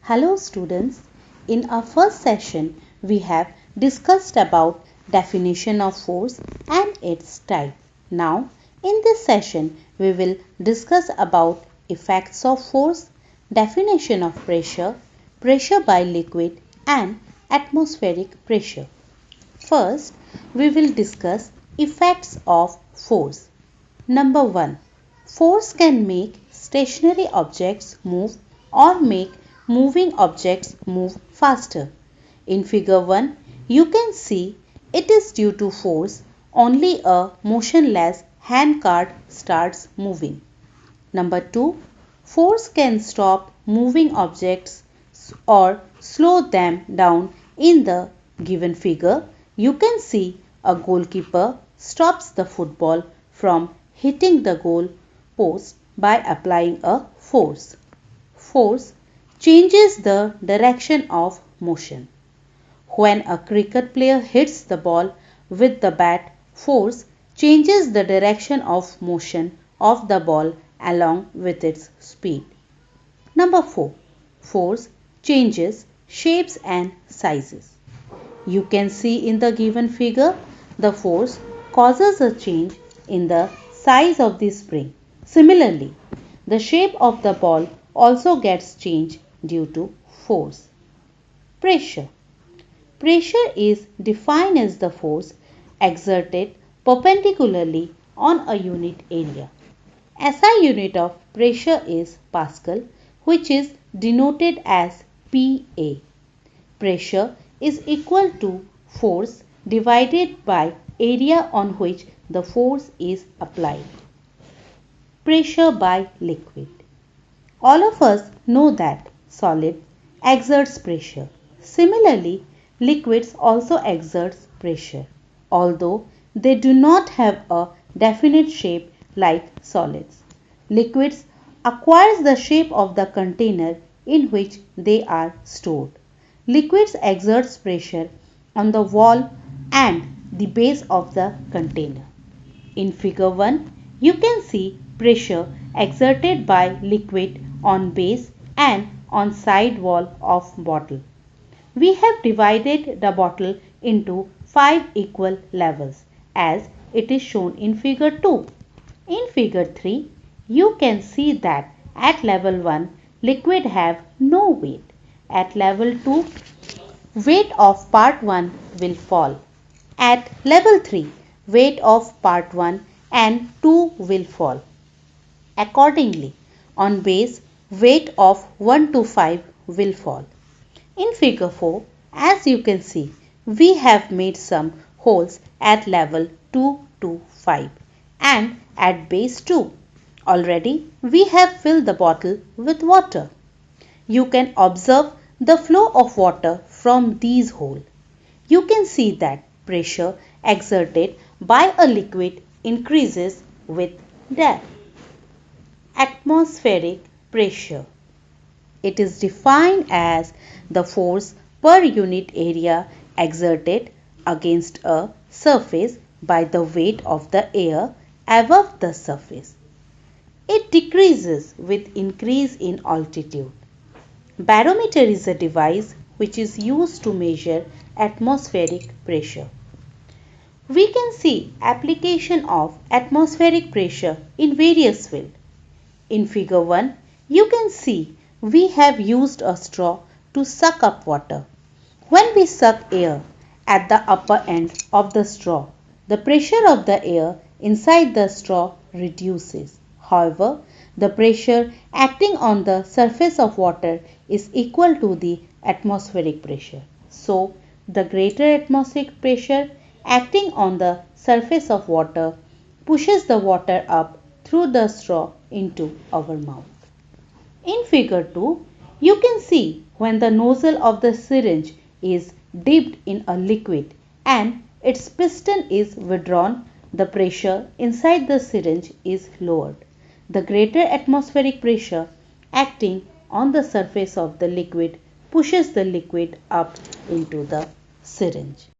Hello students, in our first session we have discussed about definition of force and its type. Now in this session we will discuss about effects of force, definition of pressure, pressure by liquid and atmospheric pressure. First we will discuss effects of force. Number 1. Force can make stationary objects move or make moving objects move faster. In figure 1, you can see it is due to force only a motionless handcart starts moving. Number 2. Force can stop moving objects or slow them down. In the given figure, you can see a goalkeeper stops the football from hitting the goal post by applying a force. Force changes the direction of motion. When a cricket player hits the ball with the bat, force changes the direction of motion of the ball along with its speed. Number 4. Force changes shapes and sizes. You can see in the given figure, the force causes a change in the size of the spring. Similarly, the shape of the ball also gets changed due to force. Pressure. Pressure is defined as the force exerted perpendicularly on a unit area. SI unit of pressure is Pascal, which is denoted as PA. Pressure is equal to force divided by area on which the force is applied. Pressure by liquid. All of us know that solid exerts pressure. Similarly, liquids also exerts pressure, although they do not have a definite shape like solids. Liquids acquires the shape of the container in which they are stored. Liquids exerts pressure on the wall and the base of the container. In figure 1, you can see pressure exerted by liquid on base and on side wall of bottle. We have divided the bottle into 5 equal levels as it is shown in figure 2. In figure 3, you can see that at level 1, liquid have no weight. At level 2, weight of part 1 will fall. At level 3, weight of part 1 and 2 will fall. Accordingly, on base, weight of 1 to 5 will fall. In figure 4, as you can see, we have made some holes at level 2 to 5 and at base 2. Already, we have filled the bottle with water. You can observe the flow of water from these holes. You can see that pressure exerted by a liquid increases with depth. Atmospheric pressure. It is defined as the force per unit area exerted against a surface by the weight of the air above the surface. It decreases with increase in altitude. Barometer is a device which is used to measure atmospheric pressure. We can see application of atmospheric pressure in various fields. In figure 1, you can see we have used a straw to suck up water. When we suck air at the upper end of the straw, the pressure of the air inside the straw reduces. However, the pressure acting on the surface of water is equal to the atmospheric pressure. So, the greater atmospheric pressure acting on the surface of water pushes the water up through the straw into our mouth. In figure 2, you can see when the nozzle of the syringe is dipped in a liquid and its piston is withdrawn, the pressure inside the syringe is lowered. The greater atmospheric pressure acting on the surface of the liquid pushes the liquid up into the syringe.